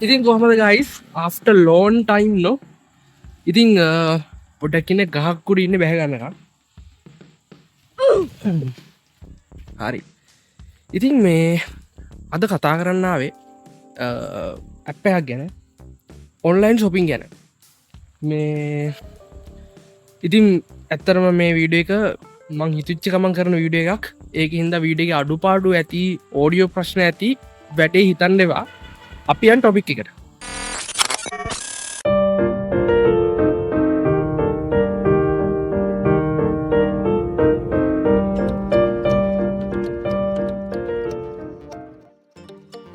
ඉතින් කොහමද guys after long time no ඉතින් පොඩක් ඉන්න ගහක් උඩ ඉන්න බැහැ ගන්නකම් හරි ඉතින් මේ අද කතා කරන්න ආවේ ඇප් එකක් ගැන ඔන්ලයින් shopping ගැන මේ ඉතින් ඇත්තරම මේ වීඩියෝ එක මං හිතුච්ච ගමන් කරන වීඩියෝ එකක් ඒක හින්දා වීඩියෝ එකේ අඩුපාඩු ඇති ඔඩියෝ ප්‍රශ්න ඇති වැටේ හිතන්න එපා අපි යන් ටොපික් එකට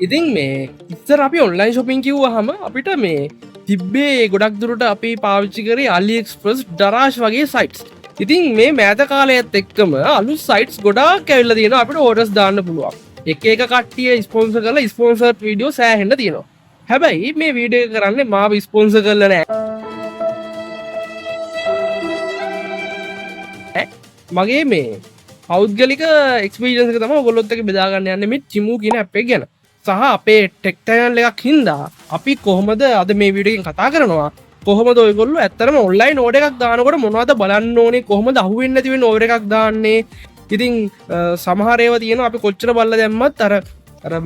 ඉතින් මේ ඉස්සර අපි ඔන්ලයින් shopping කිව්වහම අපිට මේ තිබ්බේ ගොඩක් දුරට අපි පාවිච්චි කරේ AliExpress දරාෂ් වගේ sites. ඉතින් මේ මෑත කාලයත් එක්කම අලුත් sites ගොඩාක් ඇවිල්ලා තියෙනවා අපිට orders දාන්න පුළුවන්. එක එක කට්ටිය ස්පොන්සර් කරලා ස්පොන්සර්ඩ් වීඩියෝ සෑහෙන්න තියෙනවා. හැබැයි මේ වීඩියෝ එක කරන්නේ මාව ස්පොන්සර් කරලා නෑ. මගේ මේ පෞද්ගලික එක්ස්පීරියන්ස් එක තමයි ඔයගොල්ලොත් එක්ක බෙදා ගන්න යන්නේ මේ Timu කියන app එක ගැන. සහ අපේ ටෙක් channel එකක් හින්දා අපි කොහොමද අද මේ වීඩියෝ එකෙන් කතා කරනවා කොහොමද ඔයගොල්ලෝ ඇත්තටම ඔන්ලයින් ඕඩර් එකක් දානකොට මොනවද බලන්න ඕනේ කොහොමද අහුවෙන්නේ නැති වෙන ඕඩර් එකක් දාන්නේ ඉතින් සමහර ඒවා තියෙනවා අපි කොච්චර බලලා දැම්මත් අර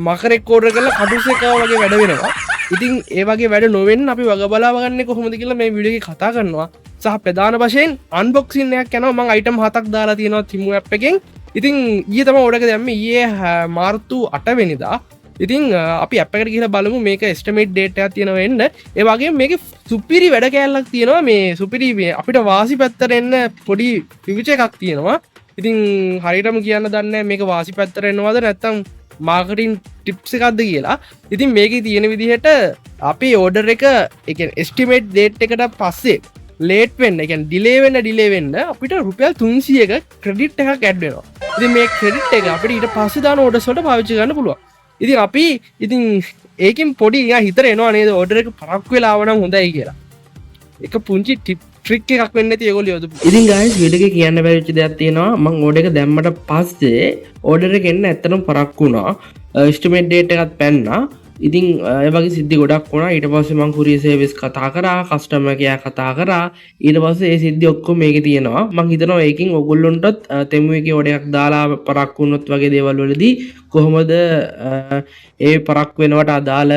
මකරෙක් ඕඩර් කරලා කටුසෙකා වගේ වැඩ වෙනවා ඉතින් ඒ වගේ වැඩ නොවෙන්න අපි වග බලාව ගන්න කොහොමද කියලා මේ වීඩියෝ එකේ කතා කරනවා සහ ප්‍රධාන වශයෙන් අන්බොක්සින් එකක් යනවා මම අයිටම් 7ක් දාලා තියෙනවා Timu app එකෙන් ඉතින් ඊයේ තමයි ඕඩර් එක දැම්මේ ඊයේ මාර්තු 8 වෙනිදා ඉතින් අපි අප් එකට ගිහලා බලමු මේක එස්ටිමේට් ඩේට් එකක් තියෙනවා වෙන්න. ඒ වගේම මේකේ සුපිරි වැඩ කෑල්ලක් තියෙනවා මේ සුපිරි අපිට වාසි පැත්තට එන්න පොඩි ෆිචර් එකක් තියෙනවා. ඉතින් හරියටම කියන්න දන්නේ නැහැ මේක වාසි පැත්තට එනවද නැත්නම් මාකටිං ටිප්ස් එකක්ද කියලා. ඉතින් මේකේ තියෙන විදිහට අපේ ඕඩර් එක ඒ කියන්නේ එස්ටිමේට් ඩේට් එකට පස්සේ ලේට් වෙන්න ඒ කියන්නේ ඩිලේ වෙන්න අපිට රුපියල් 300ක ක්‍රෙඩිට් එකක් ඇඩ් වෙනවා. ඉතින් මේ ක්‍රෙඩිට් එක අපිට ඊට පස්සේ දාන ඕඩර්ස් වලට පාවිච්චි කරන්න පුළුවන්. ඉතින් අපි ඉතින් ඒකින් පොඩි හිතර එනවා නේද ඕඩර් එක පරක්කු වෙලා ආවනම් හොඳයි කියලා. එක පුංචි ට්‍රික් එකක් වෙන්න ඇති ඒගොල්ලෝ යොදපු. ඉතින් guys වීඩියෝ එකේ කියන්න බැරි වෙච්ච දෙයක් තියෙනවා. මම ඕඩර් එක දැම්මට පස්සේ ඕඩර් එක එන්න ඇත්තටම පරක්කු වුණා. එස්ටිමේට් ඩේට් එකත් පැන්නා. ඉතින් ඒ වගේ සිද්ධි ගොඩක් වුණා. ඊට පස්සේ මම courier service කතා කරා, කස්ටමර් කෙයා කතා කරා. ඊට පස්සේ ඒ සිද්ධි ඔක්කොම මේකේ තියෙනවා. මම හිතනවා ඒකෙන් ඔයගොල්ලොන්ටත් තෙමු එකේ ඕඩර් එකක් දාලා පරක්කු වුණොත් වගේ දේවල් වලදී කොහොමද ඒ පරක් වෙනවට අදාළ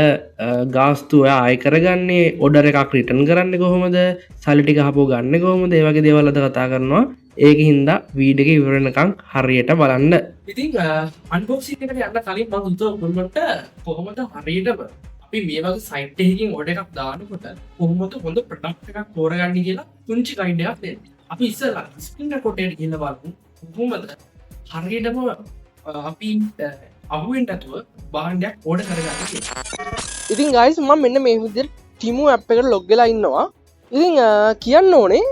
ගාස්තු ඔයා අය කරගන්නේ ඕඩර් එකක් රිටර්න් කරන්නේ කොහොමද සල්ලි ටික හපෝ ගන්න කොහොමද ඒ වගේ දේවල් අද කතා කරනවා ඒක හින්දා වීඩියෝ එක ඉවර වෙනකන් හරියට බලන්න. ඉතින් අන්බොක්සින් එකට යන්න කලින් මම හිතුවා ඔයගොල්ලන්ට කොහොමද හරියටම අපි මේ වගේ සයිට් එකකින් ඕඩර් එකක් දානකොට කොහොමද හොඳ ප්‍රොඩක්ට් එකක් තෝරගන්නේ කියලා පුංචි ගයිඩ් එකක් දෙන්න. අපි ඉස්සෙල්ලා ස්ක්‍රීන් රෙකෝඩර් ගිහින් බලමු කොහොමද හරියටම අපි අහුවෙන්ට ඇතුව බාණ්ඩයක් ඕඩර් කරගන්න කියලා. ඉතින් guys මම මෙන්න මේ විදිහට Timu app එකට log වෙලා ඉන්නවා. ඉතින් කියන්න ඕනේ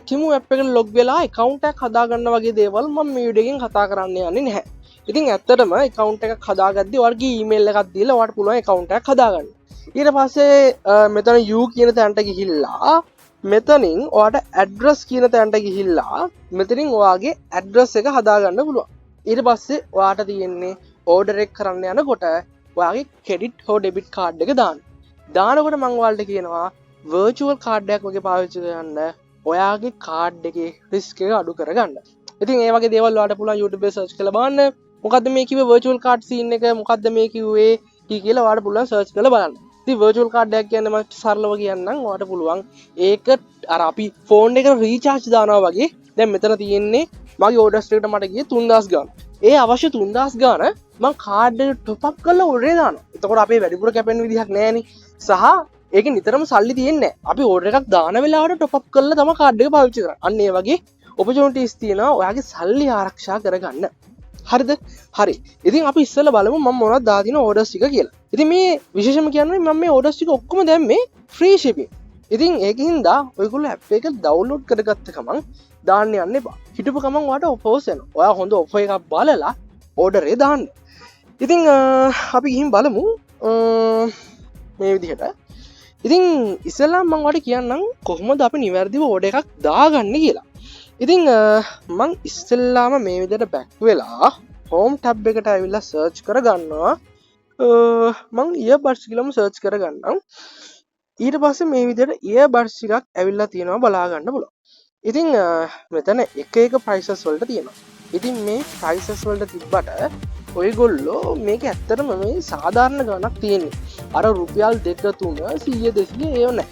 Timu app එකට log වෙලා account එකක් හදාගන්න වගේ දේවල් මම මේ වීඩියෝ එකෙන් කතා කරන්න යන්නේ නැහැ. ඉතින් ඇත්තටම account එකක් හදාගද්දී ඔයාලගේ email එකක් දීලා ඔයාලට පුළුවන් account එකක් හදාගන්න. ඊට පස්සේ මෙතන you කියන තැනට ගිහිල්ලා මෙතනින් ඔයාලට address කියන තැනට ගිහිල්ලා මෙතනින් ඔයාගේ address එක හදාගන්න පුළුවන්. ඊට පස්සේ ඔයාට තියෙන්නේ ඕඩර් එක කරන්න යනකොට ඔයාගේ ක්‍රෙඩිට් හෝ ඩෙබිට් කාඩ් එක දාන්න. දානකොට මම ඔයාලට කියනවා වර්චුවල් කාඩ් එකක් වගේ පාවිච්චි කරන්න ඔයාගේ කාඩ් එකේ රිස්ක් එක අඩු කරගන්න. ඉතින් ඒ වගේ දේවල් ඔයාලට පුළුවන් YouTube එකේ සර්ච් කරලා බලන්න. මොකද්ද මේ කිව්වේ වර්චුවල් කාඩ් සීන් එක මොකද්ද මේ කිව්වේ කියලා ඔයාලට පුළුවන් සර්ච් කරලා බලන්න. ඉතින් වර්චුවල් කාඩ් එකක් කියන්නේ මම සරලව කියන්නම් ඔයාලට පුළුවන් ඒක අර අපි ෆෝන් එකට රීචාර්ජ් දානවා වගේ දැන් මෙතන තියෙන්නේ මගේ ඕඩර්ස් එකට මට ගියේ 3000 ගාන. ඒ අවශ්‍ය 3000 ගාන මම කාඩ් එක টොප් අප් කරලා ඕඩර් එක දානවා. එතකොට අපේ වැඩිපුර කැපෙන්න විදිහක් නැහැනේ. සහ ඒකේ නිතරම සල්ලි තියෙන්නේ නැහැ. අපි ඕඩර් එකක් දාන වෙලාවට টොප් අප් කරලා තමයි කාඩ් එක පාවිච්චි කරන්නේ. අන්න ඒ වගේ ඔපචුනිටිස් තියෙනවා ඔයාගේ සල්ලි ආරක්ෂා කරගන්න. හරිද? හරි. ඉතින් අපි ඉස්සෙල්ලා බලමු මම මොනවද දාදින ඕඩර්ස් ටික කියලා. ඉතින් මේ විශේෂම කියන්නේ මම මේ ඕඩර්ස් ටික ඔක්කොම දැම්මේ ෆ්‍රී shipping. ඉතින් ඒකින්ද ඔයගොල්ලෝ ඇප් එක ඩවුන්ලෝඩ් කරගත්ත ගමන් දාන්න යන්න එපා. හිටපු ගමන් ඔයාලට ඔෆර්ස් එනවා. ඔයා හොඳ ඔෆර් එකක් බලලා ඕඩර් එක දාන්න. ඉතින් අපි ගිහින් බලමු මේ විදිහට. ඉතින් ඉස්සෙල්ලා මම ඔයාලට කියන්නම් කොහොමද අපි නිවැරදිව ඕඩර් එකක් දාගන්නේ කියලා. ඉතින් මම ඉස්සෙල්ලාම මේ විදිහට බැක් වෙලා home tab එකට ඇවිල්ලා search කරගන්නවා මං ඉයර්බඩ්ස් කියලාම සර්ච් කරගන්නම්. ඊට පස්සේ මේ විදිහට ඉයර්බඩ්ස් ටිකක් ඇවිල්ලා තියෙනවා බලා ගන්න පුළුවන්. ඉතින් මෙතන එක එක ප්‍රයිසස් වලට තියෙනවා. ඉතින් මේ ප්‍රයිසස් වලට තිබ්බට ඔයගොල්ලෝ මේක ඇත්තටම මේ සාධාරණ ගණක් තියෙන්නේ. අර රුපියල් 2 3 100 200 ඒව නැහැ.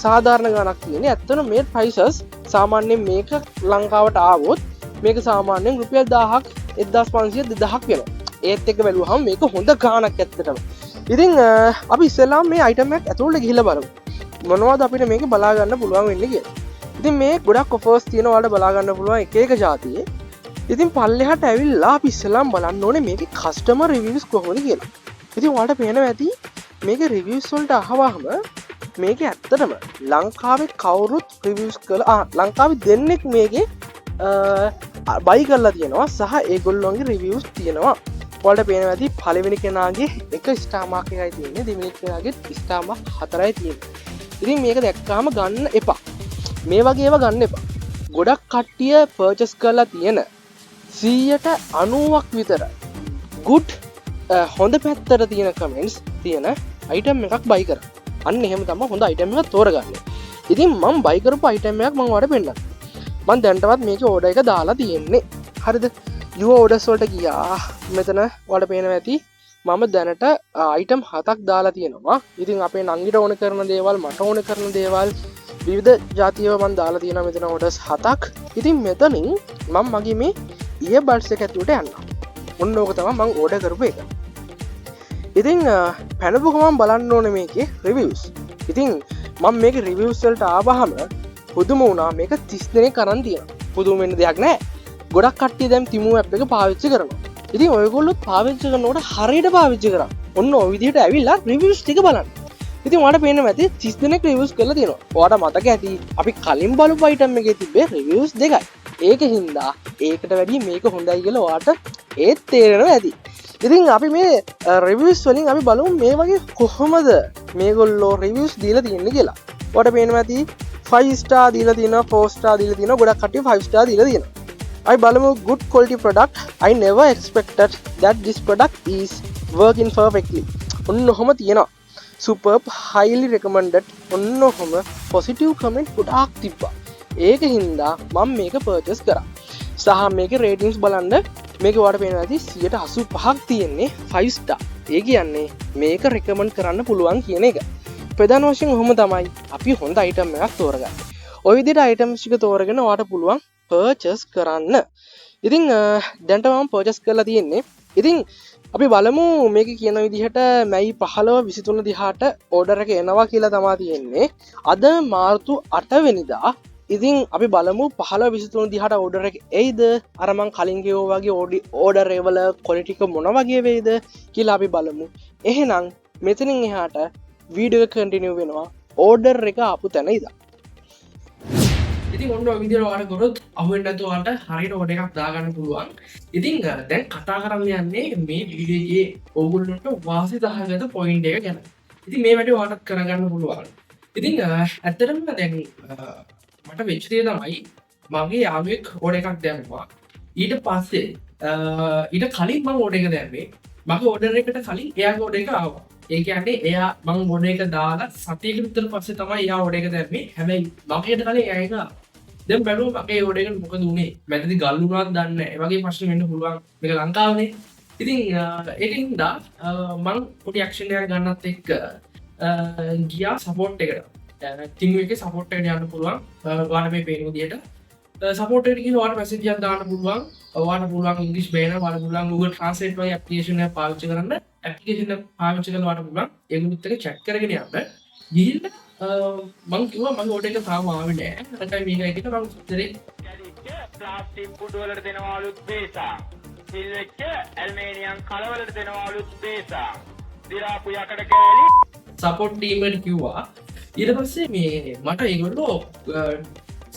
සාධාරණ ගණක් තියෙන්නේ. ඇත්තටම මේ ප්‍රයිසස් සාමාන්‍යයෙන් මේක ලංකාවට ආවොත් මේක සාමාන්‍යයෙන් රුපියල් 1000ක් 1500 2000ක් වෙනවා. ඒත් එක බැලුවහම මේක හොඳ ගාණක් ඇත්තටම. ඉතින් අපි ඉස්සෙල්ලාම මේ අයිටම් එකක් ඇතුළට ගිහිල්ලා බලමු. මොනවද අපිට මේක බලා ගන්න පුළුවන් වෙන්නේ කියලා. ඉතින් මේ ගොඩක් ඔෆර්ස් තියෙනවා ඔයාලට බලා ගන්න පුළුවන් එක එක જાතියේ. ඉතින් පල්ලෙහාට ඇවිල්ලා අපි ඉස්සෙල්ලාම බලන්න ඕනේ මේකේ කස්ටමර් රිවිව්ස් කොහොමද කියලා. ඉතින් ඔයාලට පේනවා ඇති මේකේ රිවිව්ස් වලට අහවහම මේකේ ඇත්තටම ලංකාවේ කවුරුත් රිවිව්ස් කළා ලංකාවේ දෙන්නෙක් මේකේ බයි කරලා තියෙනවා සහ ඒගොල්ලොන්ගේ රිවිව්ස් තියෙනවා. ඔයාලට පේනවා ඇති පළවෙනි කෙනාගේ එක ස්ටාර් මාක් එකයි තියෙන්නේ දෙවෙනි කෙනාගේ ස්ටාර් මාක් 4යි තියෙන්නේ. ඉතින් මේක දැක්කාම ගන්න එපා. මේ වගේ ඒවා ගන්න එපා. ගොඩක් කට්ටිය පර්චේස් කරලා තියෙන 90ක් විතර good හොඳ පැත්තට තියෙන කමෙන්ට්ස් තියෙන අයිටම් එකක් බයි කරා. අන්න එහෙම තමයි හොඳ අයිටම් එකක් තෝරගන්නේ. ඉතින් මම බයි කරපු අයිටම් එකක් මම ඔයාලට පෙන්නන්නම්. මම දැන්ටවත් මේකේ ඕඩර් එක දාලා තියෙන්නේ. හරිද? යුව ඕඩර්ස් වලට ගියා. මෙතන ඔයාලට පේනවා ඇති මම දැනට අයිටම් 7ක් දාලා තියෙනවා. ඉතින් අපේ නංගිට ඕන කරන දේවල් මට ඕන කරන දේවල් විවිධ ජාතියව මම දාලා තියෙනවා මෙතන ඕඩර්ස් 7ක්. ඉතින් මෙතනින් මම මගේ මේ ඉයර්බඩ්ස් එක ඇතුළට යනවා. ඔන්න ඕක තමයි මම ඕඩර් කරපු එක. ඉතින් පැනපු ගමන් බලන්න ඕනේ මේකේ රිවිව්ස්. ඉතින් මම මේකේ රිවිව්ස් වලට ආවහම පුදුම වුණා මේක 30 දෙනෙක් අරන් තියෙනවා. පුදුම වෙන්න දෙයක් නැහැ. ගොඩක් කට්ටිය දැන් තිමු ඇප් එක පාවිච්චි කරනවා. ඉතින් ඔයගොල්ලොත් පාවිච්චි කරනකොට හරියට පාවිච්චි කරා. ඔන්න ඔය විදිහට ඇවිල්ලා රිවිව්ස් ටික බලන්න. ඉතින් ඔයාලට පේනවා ඇති 30 දෙනෙක් රිවිව්ස් කරලා තියෙනවා. ඔයාලට මතක ඇති අපි කලින් බලපු අයිටම් එකේ තිබ්බේ රිවිව්ස් 2යි. ඒක හින්දා ඒකට වැඩිය මේක හොඳයි කියලා ඔයාලට ඒත් තේරෙනවා ඇති. ඉතින් අපි මේ රිවිව්ස් වලින් අපි බලමු මේ වගේ කොහොමද මේගොල්ලෝ රිවිව්ස් දීලා තියෙන්නේ කියලා. ඔයාලට පේනවා ඇති 5 star දීලා තියෙනවා 4 star දීලා තියෙනවා ගොඩක් කට්ටිය 5 star දීලා තියෙනවා. I බලමු good quality product. I never expected that this product is working perfectly. ඔන්න ඔහොම තියෙනවා. Superb, highly recommended. ඔන්න ඔහොම positive comment ගොඩාක් තිබ්බා. ඒක හින්දා මම මේක purchase කරා. සහ මේකේ ratings බලන්න මේකේ ඔයාලට පේනවා ඇති 85ක් තියෙන්නේ 5 star. ඒ කියන්නේ මේක recommend කරන්න පුළුවන් කියන එක. ප්‍රධාන වශයෙන් ඔහොම තමයි අපි හොඳ item එකක් තෝරගන්නේ. ඔය විදිහට items ටික තෝරගෙන ඔයාලට පුළුවන් පර්චස් කරන්න. ඉතින් දැන්ට මම පර්චස් කරලා තියෙන්නේ. ඉතින් අපි බලමු මේක කියන විදිහට මැයි 15 23 දිහාට ඕඩර් එක එනවා කියලා තමයි තියෙන්නේ. අද මාර්තු 8 වෙනිදා. ඉතින් අපි බලමු 15 23 දිහාට ඕඩර් එක එයිද? අර මං කලින් කිව්වා වගේ ඕඩර් වල ක්වොලිටි එක මොන වගේ වෙයිද කියලා අපි බලමු. එහෙනම් මෙතනින් එහාට වීඩියෝ එක කන්ටිනියු වෙනවා ඕඩර් එක ආපු තැන ඉඳන්. ඉතින් ඔන්න ඔය විදිහට ඔයාලට කරොත් අහුවෙන්නේ නැතුව ඔයාලට හරියට ඕඩර් එකක් දාගන්න පුළුවන්. ඉතින් දැන් කතා කරන්න යන්නේ මේ වීඩියෝ එකේ ඕගොල්ලන්ට වාසිදායක පොයින්ට් එක ගැන. ඉතින් මේ වැඩේ ඔයාලට කරගන්න පුළුවන්. ඉතින් ඇත්තටම දැන් මට වෙච්ච දේ තමයි මගේ යාළුවෙක් ඕඩර් එකක් දැම්මා. ඊට පස්සේ ඊට කලින් මම ඕඩර් එක දැම්මේ. මගේ ඕඩර් එකට කලින් එයාගේ ඕඩර් එක ආවා. ඒ කියන්නේ එයා මං ඕඩර් එක දාලා සතියකට විතර පස්සේ තමයි එයා ඕඩර් එක දැම්මේ. හැබැයි මගේට කලින් එයා එක දැන් බැලුවා මගේ ඕඩර් එකට මොකද උනේ? මැදදී ගල් වුණාද දන්නේ නැහැ. ඒ වගේ ප්‍රශ්න වෙන්න පුළුවන්. මේක ලංකාවනේ. ඉතින් ඒකින්ද මං පොඩි ඇක්ෂන් එකක් ගන්නත් එක්ක ගියා සපෝට් එකට. ටිම් එකේ සපෝට් එකට යන්න පුළුවන්. ඔයාලා මේ පේන විදියට සපෝට් එකට ගිහින් ඔයාලා මැසේජ් එකක් දාන්න පුළුවන්. ඔයාලට පුළුවන් ඉංග්‍රීසි බේන ඔයාලට පුළුවන් Google Translate වගේ ඇප්ලිකේෂන් එකක් පාවිච්චි කරන්න. ඇප්ලිකේෂන් එක පාවිච්චි කරලා ඔයාලට පුළුවන් ඒගොල්ලොත් එක්ක chat කරගෙන යන්න. ගිහිල්ලා මං කිව්වා මගේ ඕඩර් එක තාම ආවේ නෑ. අරකයි මේකයි කියලා මං උත්තරේ ප්ලාස්ටික් කුඩු වලට දෙනවලුත් බේසා. සිල් වෙච්ච ඇල්මේනියම් කල වලට දෙනවලුත් බේසා. දිරාපු යකඩ කෑලි සපෝට් ටීම් එකට කිව්වා. ඊට පස්සේ මේ මට ඒගොල්ලෝ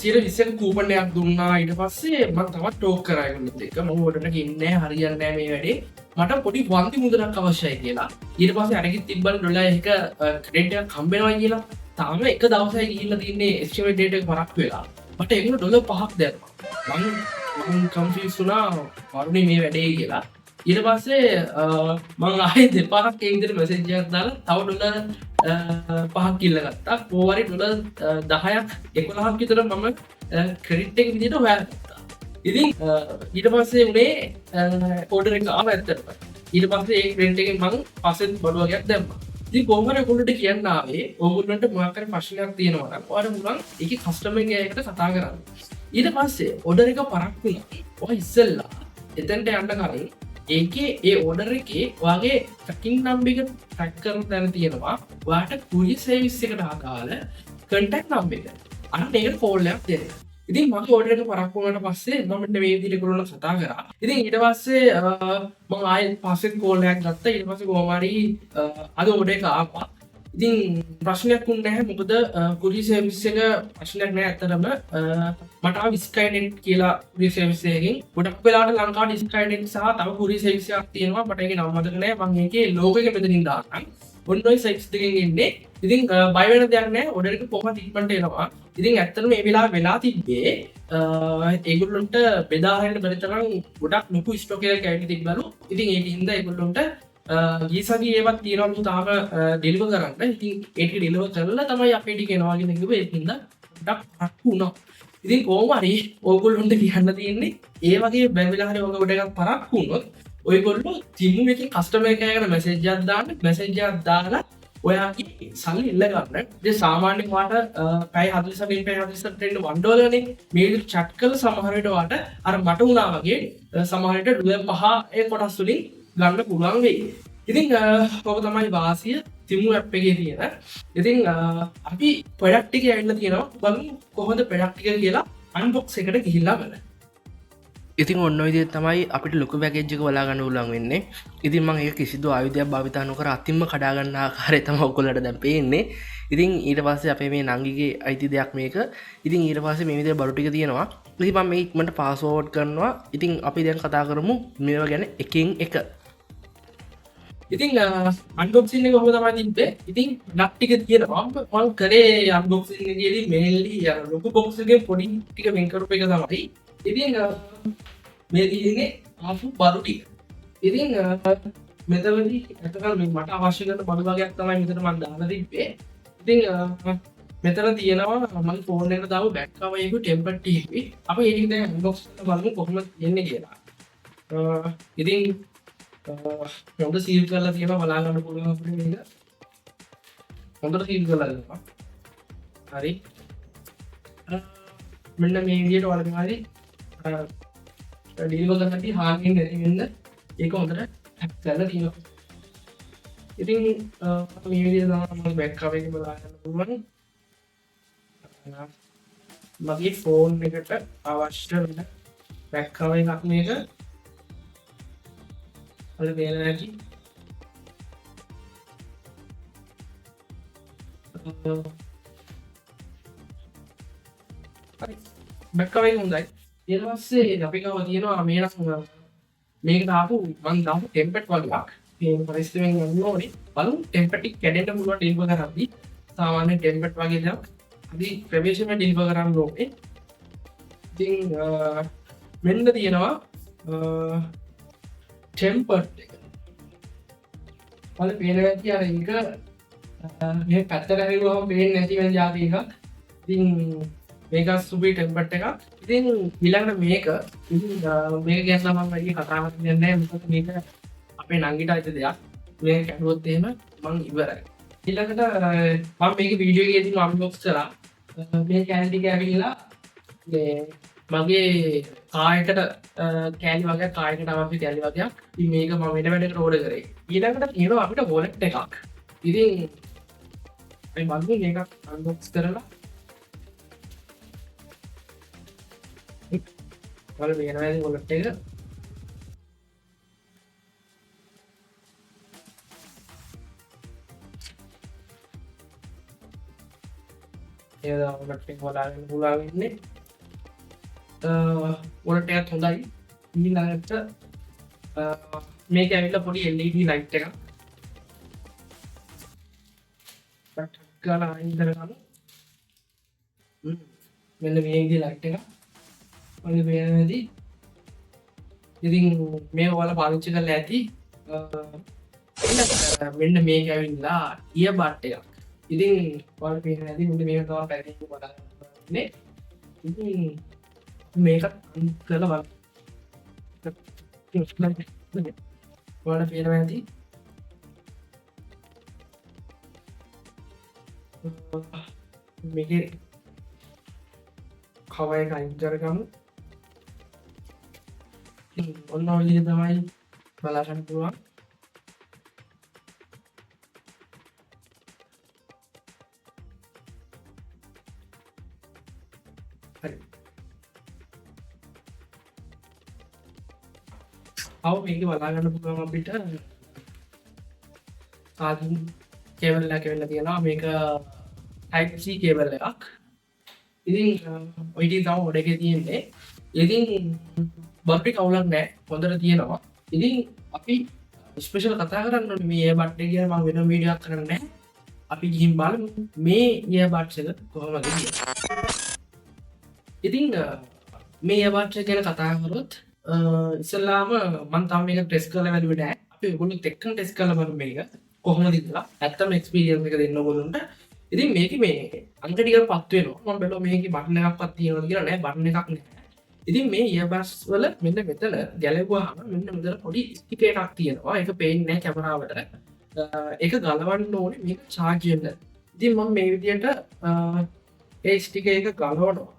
120ක කූපන් එකක් දුන්නා. ඊට පස්සේ මම තවත් ටෝක් කරා ඒගොල්ලොත් එක්ක. මම ඕඩර් එක ඉන්නේ හරියන්නේ නෑ මේ වැඩේ. මට පොඩි වන්දි මුදලක් අවශ්‍යයි කියලා. ඊට පස්සේ අරගෙන තිබ්බන ඩොලර් එක ක්‍රෙඩිට් එකක් හම්බ වෙනවා කියලා. තාම එක දවසයි ගිහිල්ලා තින්නේ එස්ටිමේට් ඩේට් එක පරක් වෙලා. මට ඒගොල්ලෝ ඩොලර් 5ක් දැම්මා. මම කන්ෆියුස් වුණා වරුනේ මේ වැඩේ කියලා. ඊට පස්සේ මං ආයේ දෙපාරක් ඒ විදිහට මැසේජ් එකක් දාලා තව ඩොලර් 5ක් කිල්ල ගත්තා. කොහොමරි ඩොලර් 10ක් 11ක් විතර මම ක්‍රෙඩිට් එක විදිහට හොයාගත්තා. ඉතින් ඊට පස්සේ උනේ ඕඩර් එක ආව ඇත්තටම. ඊට පස්සේ ඒ ක්‍රෙඩිට් එකෙන් මං පස්සෙන් බඩු වගේක් දැම්මා. ඉතින් කොහොමද ඔයගොල්ලන්ට කියන්න ආවේ ඔයගොල්ලන්ට මොකක් හරි ප්‍රශ්නයක් තියෙනවා නම් ඔයාලා මුලන් ඒකේ කස්ටමර් කෙනෙක්ට කතා කරන්න. ඊට පස්සේ ඕඩර් එක පරක් වුණා. ඔය ඉස්සෙල්ලා එතනට යන්න කලින් ඒකේ ඒ ඕඩර් එකේ ඔයාගේ ට්‍රැකින් නම්බර් එක ට්‍රැක් කරන තැන තියෙනවා. ඔයාට කුරියර් සර්විස් එකට අහකාල කන්ටැක්ට් නම්බර් එක. අන්න ඒකට කෝල් එකක් දෙන්න. ඉතින් මගේ ඕඩර් එක පරක් වුණාට පස්සේ මම මෙන්න මේ විදිහට ඒගොල්ලෝ කතා කරා. ඉතින් ඊට පස්සේ මම ආයෙත් පස්සේ කෝල් එකක් ගත්තා. ඊට පස්සේ කොහොම හරි අද ඕඩර් එක ආවා. ඉතින් ප්‍රශ්නයක් වුණේ නැහැ. මොකද කුරියර් සර්විස් එක ප්‍රශ්නයක් නෑ ඇත්තටම. මට ආව ස්කයිනෙට් කියලා කුරියර් සර්විස් එකකින් ගොඩක් වෙලාවට ලංකාවේ ස්කයිනෙට් සහ තව කුරියර් සර්විස් එකක් තියෙනවා. මට ඒකේ නම මතක නෑ. මම ඒකේ ලෝගෝ එක මෙතනින් දාන්නම්. ඔන්න ඔය සයිට්ස් දෙකෙන් එන්නේ. ඉතින් බය වෙන දෙයක් නෑ. ඕඩර් එක කොහොමද ඉක්මනට එනවා. ඉතින් ඇත්තටම මේ වෙලාව වෙලා තිබ්බේ ඒගොල්ලොන්ට බෙදා හරින්න බැරි තරම් ගොඩක් ලොකු ස්ටොක් එකක් ඇවිත් තිබ්බලු. ඉතින් ඒක හින්දා ඒගොල්ලොන්ට ගීසගේ ඒවත් තියෙනවා තාම ඩෙලිවර් කරන්න. ඉතින් ඒක ඩෙලිවර් කරලා තමයි අපේ ටික එනවා කියන කිව්වේ. ඒක හින්දා ගොඩක් පරක්කු වුණා. ඉතින් කොහොම හරි ඕගොල්ලොන්ට කියන්න තියෙන්නේ ඒ වගේ බැරිලා හරි ඔයගොල්ලෝ කොට එකක් පරක්කු වුණොත් ඔයගොල්ලෝ තිමු එකේ කස්ටමර් කෙනෙක්ට මැසේජ් එකක් දාන්න. මැසේජ් එකක් දාලා ඔයාගේ සල්ලි ඉල්ල ගන්න. ඉතින් සාමාන්‍යයෙන් වාට පැය 48 පැය 48 දෙන්න $1 නේ. මේ විදිහට chat කරලා සමහර විට වාට අර මට වුණා වගේ සමහර විට $5 ඒ කොටස් වලින් ගන්න පුළුවන් වෙයි. ඉතින් ඔක තමයි වාසිය තිමු ඇප් එකේ තියෙන. ඉතින් අපි ප්‍රොඩක්ට් එක ඇවිල්ලා තියෙනවා. බලමු කොහොමද ප්‍රොඩක්ට් එක කියලා අන්බොක්ස් එකට ගිහිල්ලා බලන්න. ඉතින් ඔන්න විදිහට තමයි අපිට ලොකු පැකේජ් එක බලා ගන්න උලන් වෙන්නේ. ඉතින් මම ඒක කිසිදු ආයුධයක් භාවිතා නොකර අතින්ම කඩා ගන්න ආකාරය තමයි ඔයගොල්ලන්ට දැන් පේන්නේ. ඉතින් ඊට පස්සේ අපේ මේ නංගිගේ අයිති දෙයක් මේක. ඉතින් ඊට පස්සේ මේ විදිහට බඩු ටික තියෙනවා. ඉතින් මම මේ ඉක්මනට පාස්වර්ඩ් කරනවා. ඉතින් අපි දැන් කතා කරමු මේවා ගැන එකින් එක. ඉතින් අන්බොක්සින් එක කොහොමද තමයි තිබ්බේ. ඉතින් ඩක් ටික තියෙනවා. මම කරේ අන්බොක්සින් එකේදී මේන්ලි අර ලොකු බොක්ස් එකේ පොඩි ටික වෙන් කරපු එක තමයි. ඉතින් මේ තියෙන්නේ ආපු බඩු ටික. ඉතින් මෙතනදී අතකල් මට අවශ්‍ය කරන බඩු වර්ගයක් තමයි මෙතන මම දාලා තිබ්බේ. ඉතින් මෙතන තියෙනවා මගේ ෆෝන් එකට දාපු බෑක් කවර් එක ටෙම්පර් ටීවී. අපි ඒක දැන් අන්බොක්ස් කරලා බලමු කොහොමද එන්නේ කියලා. ඉතින් හොඳ සීල් කරලා තියෙනවා බලා ගන්න පුළුවන් අපිට මේක. හොඳට සීල් කරලා දෙනවා. හරි. මෙන්න මේ විදිහට වලකින් හරි ඩිලිවර් කරනදී හානියෙන් නැති වෙන්න ඒක හොඳට ටැප් කරලා තියෙනවා. ඉතින් මේ විදිහට තමයි මම බෑක් කවර් එක බලා ගන්න පුළුවන්. මගේ ෆෝන් එකට අවශ්‍ය වෙන බෑක් කවර් එකක් මේක. අර මේල නැති හරි බෑක් කවර් එක හොඳයි. ඊට පස්සේ අපි ගාව තියෙනවා මේක දාපු මම දාපු ටෙම්පර් වර්ගයක්. මේ පරිස්සමෙන් ගන්න ඕනේ. බලමු ටෙම්පර් ටික කැඩෙන්න පුළුවන් ඩිලිවර් කරද්දී. සාමාන්‍ය ටෙම්පර් වගේ දා අපි ප්‍රවේශම ඩිලිවර් කරන්න ඕනේ. ඉතින් මෙන්න තියෙනවා ටෙම්පර් එක. වල පේන නැති අර එක මේ පැත්තට හැරිවම පේන්නේ නැති වෙන જાති එකක්. ඉතින් මේක සුපි ටෙම්පර් එකක්. ඉතින් ඊළඟට මේක මේක ගැන මම වැඩි කතා කරන්නේ නැහැ. මොකද මේක අපේ නංගිට අයිති දෙයක්. මේක කැඩුවොත් එහෙම මං ඉවරයි. ඊළඟට මම මේක වීඩියෝ එකේදී අන්බොක්ස් කරා. මේ කැලි ටික ඇවිල්ලා මගේ කායකට කෑලි වගේ කායකට අවශ්‍ය කෑලි වගේක්. ඉතින් මේක මම වෙන වැඩකට ඕඩර් කරේ. ඊළඟට තියෙනවා අපිට වොලට් එකක්. ඉතින් අපි බලමු මේක අන්බොක්ස් කරලා වල වෙනවද වොලට් එක. ඒ වොලට් එක වලාගෙන පුලා වෙන්නේ වොලට් එකත් හොඳයි. ඊළඟට මේක ඇවිල්ලා පොඩි LED ලයිට් එකක්. බට් ගාලා අයින් කරගමු. මෙන්න මේ විදිහේ ලයිට් එකක්. වගේ පේනදී ඉතින් මේ ඔයාලා පාවිච්චි කරලා ඇති මෙන්න මේක ඇවිල්ලා ඉය බට් එකක්. ඉතින් ඔයාලා පේන ඇති මෙන්න මේක තමයි පැකිජ් එක බලන්නේ. ඉතින් මේකත් කරලා බලන්න. ඔයාලා පේනවා ඇති මේකේ කවර් එක අයින් කරගමු. ඔන්න ඔය විදිහ තමයි බලා ගන්න පුළුවන්. හරි. ආව මේක බලා ගන්න පුළුවන් අපිට සාධන කේබල් එකක් වෙන්න තියෙනවා. මේක Type C කේබල් එකක්. ඉතින් ඔය ටික තමයි ඔඩ එකේ තියෙන්නේ. ඉතින් බම්පි කවුලක් නැහැ. හොඳට තියෙනවා. ඉතින් අපි ස්පෙෂල් කතා කරන්න ඕනේ මේ earbud එක ගැන. මම වෙන වීඩියෝ එකක් කරන්නේ නැහැ. අපි ගිහින් බලමු මේ earbuds එක කොහොමද කියලා. ඉතින් මේ earbuds එක ගැන කතා කරොත් ඉස්සෙල්ලාම මම තාම මේක ටෙස්ට් කරලා බැලුවේ නැහැ. අපි ඔයගොල්ලෝ එක්කම ටෙස්ට් කරලා බලමු මේක කොහොමද කියලා. ඇත්තම එක්ස්පීරියන්ස් එක දෙන්න ඕගොල්ලන්ට. ඉතින් මේක මේ අංක ටිකක් පත් වෙනවා. මම බැලුවා මේකේ බටන් එකක්වත් තියෙනවද කියලා. නෑ, බටන් එකක් නෑ. ඉතින් මේ earbuds වල මෙන්න මෙතන ගැලවුවාම මෙන්න මෙතන පොඩි ස්ටික් එකක් තියෙනවා. ඒක පේන්නේ නැහැ කැමරාවට. ඒක ගලවන්න ඕනේ මේක charge වෙන්න. ඉතින් මම මේ විදියට ඒ ස්ටික් එක ගලවනවා.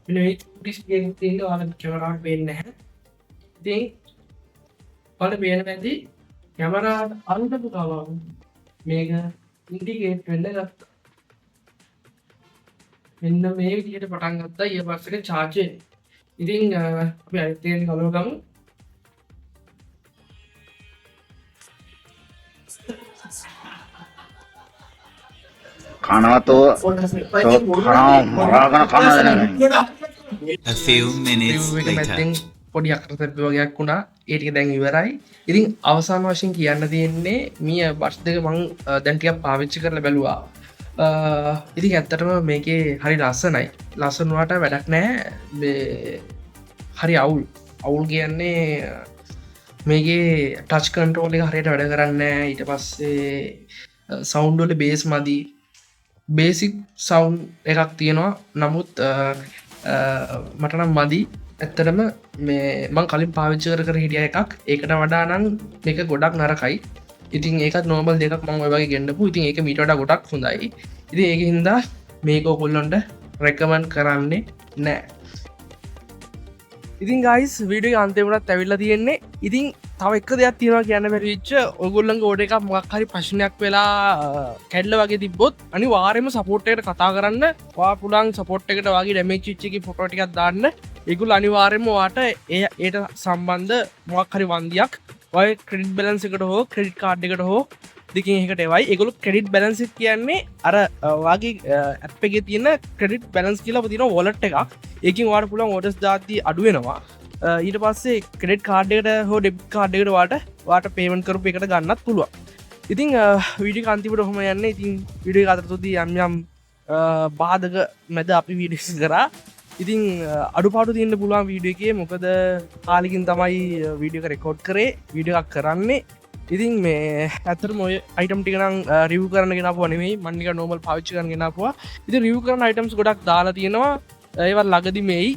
මෙන්න මේ ස්ටික් එක තියෙනවා ඔයාලට කැමරාවට පේන්නේ නැහැ. ඉතින් ඔයාලට පේන පැති කැමරාවට අල්ලපු ගමන් මේක ඉන්ඩිකේට් වෙන්න ගත්තා. මෙන්න මේ විදිහට පටන් ගත්තා earbuds එක charge වෙන්න. ඉතින් අපි අනිත් එක ගලව ගමු. කනවතෝ මරාගෙන කන A few minutes later. පොඩි අකරතැබ්බ වගේක් වුණා. ඒ ටික දැන් ඉවරයි. ඉතින් අවසාන වශයෙන් කියන්න තියෙන්නේ මේ earbuds දෙක මම දැන් ටිකක් පාවිච්චි කරලා බැලුවා. ඉතින් ඇත්තටම මේකේ හරි ලස්සනයි. ලස්සන වුණාට වැඩක් නැහැ. හරි අවුල් කියන්නේ මේකේ ටච් කන්ට්‍රෝල් එක හරියට වැඩ කරන්නේ නැහැ. ඊට පස්සේ සවුන්ඩ් වල බේස් මදි. බේසික් සවුන්ඩ් එකක් තියෙනවා. නමුත් මට නම් මදි. ඇත්තටම මේ මං කලින් පාවිච්චි කර හිටිය එකක්. ඒකට වඩා නම් මේක ගොඩක් නරකයි. ඉතින් ඒකත් නෝමල් දෙකක් මම ඔය වගේ ගෙන්නපු. ඉතින් ඒක මීට වඩා ගොඩක් හොඳයි. ඉතින් ඒක හින්දා මේක ඔයගොල්ලන්ට රෙකමන්ඩ් කරන්නේ නැහැ. ඉතින් ගයිස් වීඩියෝ එක අන්තිමටත් ඇවිල්ලා තියෙන්නේ. ඉතින් තව එක දෙයක් තියෙනවා කියන්න බැරි වෙච්ච ඔයගොල්ලන්ගේ ඕඩර් එකක් මොකක් හරි ප්‍රශ්නයක් වෙලා කැඩලා වගේ තිබ්බොත් අනිවාර්යයෙන්ම සපෝට් එකට කතා කරන්න. ඔයා පුළුවන් සපෝට් එකට වගේ ඩැමේජ් වෙච්ච එකේ ෆොටෝ ටිකක් දාන්න. ඒගොල්ලෝ අනිවාර්යයෙන්ම ඔයාට ඒට සම්බන්ධ මොකක් හරි වන්දියක් ඔය ක්‍රෙඩිට් බැලන්ස් එකට හෝ ක්‍රෙඩිට් කාඩ් එකට හෝ දෙකින් එකට එවයි. ඒගොල්ලෝ ක්‍රෙඩිට් බැලන්ස් එක කියන්නේ අර ඔයාගේ ඇප් එකේ තියෙන ක්‍රෙඩිට් බැලන්ස් කියලා තියෙන වොලට් එකක්. ඒකෙන් ඔයාට පුළුවන් ඕඩර්ස් දාද්දී අඩු වෙනවා. ඊට පස්සේ ක්‍රෙඩිට් කාඩ් එකට හෝ ඩෙබිට් කාඩ් එකට ඔයාට පේමන්ට් කරපු එකට ගන්නත් පුළුවන්. ඉතින් වීඩියෝ එක අන්තිමට ඔහොම යන්නේ. ඉතින් වීඩියෝ එක අතරතුරදී යම් බාධක මැද අපි වීඩියෝ කරා. ඉතින් අඩුපාඩු තියෙන්න පුළුවන් වීඩියෝ එකේ. මොකද කාලෙකින් තමයි වීඩියෝ එක රෙකෝඩ් කරේ. වීඩියෝ එකක් කරන්නේ. ඉතින් මේ ඇත්තටම ඔය අයිටම් ටික නම් රිවිව් කරන්න ගෙනාපුවා නෙමෙයි. මම නිකන් නෝමල් පාවිච්චි කරන්න ගෙනාපුවා. ඉතින් රිවිව් කරන අයිටම්ස් ගොඩක් දාලා තියෙනවා. ඒවත් ළඟදි මේයි.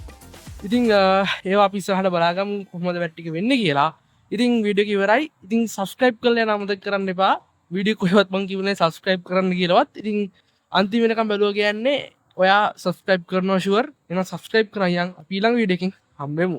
ඉතින් ඒවා අපි ඉස්සරහට බලාගමු කොහොමද වැට් ටික වෙන්නේ කියලා. ඉතින් වීඩියෝ එක ඉවරයි. ඉතින් subscribe කරලා යන්න අමතක කරන්න එපා. වීඩියෝ කොහෙවත් මම කිව්වේ subscribe කරන්න කියලාවත්. ඉතින් අන්තිම වෙනකම් බැලුවා කියන්නේ ඔයා subscribe කරනවා ෂුවර්. එහෙනම් subscribe කරන් යන්. අපි ඊළඟ වීඩියෝ එකකින් හම්බෙමු.